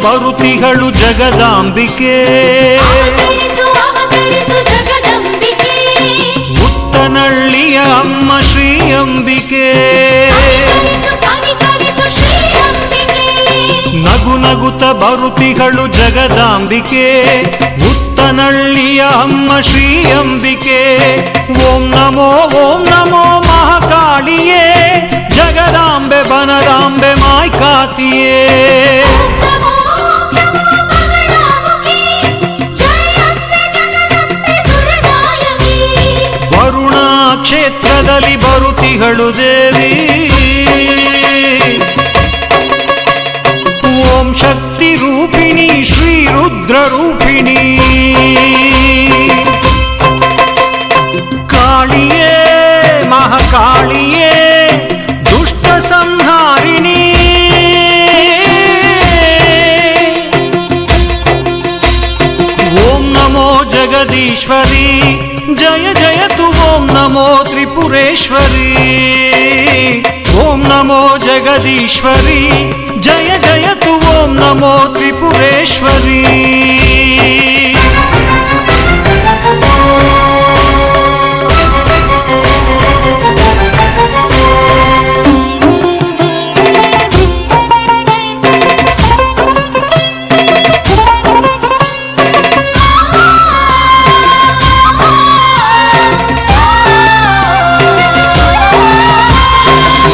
ಬರುತಿಗಳು ಜಗದಾಂಬಿಕೆ ಮುತ್ತನಳ್ಳಿಯ ಅಮ್ಮ ಶ್ರೀ ಅಂಬಿಕೆ ನಗು ನಗುತ್ತ ಬರುತಿಗಳು ಜಗದಾಂಬಿಕೆ ಮುತ್ತನಳ್ಳಿಯ ಅಮ್ಮ ಶ್ರೀ ಅಂಬಿಕೆ ಓಂ ನಮೋ ಮಹಾಕಾಳಿಯೇ ಜಗದಾಂಬೆ ಬನರಾಂಬೆ ಮಾಯ್ಕಾತಿಯೇ ವರುಣಾ ಕ್ಷೇತ್ರದಲ್ಲಿ ಬರುತಿಗಳು ದೇವಿ ಓಂ ಶಕ್ತಿ ರೂಪಿಣಿ ಶ್ರೀ ರುದ್ರ ರೂಪಿಣಿ ಕಾಳಿಯೇ ಮಹಾಕಾಳಿಯೇ ದುಷ್ಟ ಸಂಹಾರಿಣಿ ಓಂ ನಮೋ ಜಗದೀಶ್ವರಿ ಜಯ ಜಯತು ಓಂ ನಮೋ ತ್ರಿಪುರೇಶ್ವರಿ ಓಂ ನಮೋ ಜಗದೀಶ್ವರಿ ಜಯ ಜಯತು ಓಂ ನಮೋ ತ್ರಿಪುರೇಶ್ವರಿ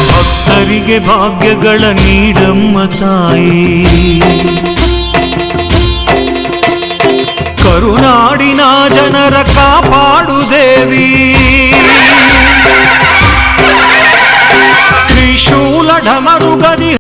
ಭಕ್ತರಿಗೆ ಭಾಗ್ಯಗಳ ನೀಡಮ್ಮ ತಾಯಿ ಕರುನಾಡಿನ ಜನರ ಕಾಪಾಡು ದೇವಿ ತ್ರಿಶೂಲ ಢಮರುಗದಿ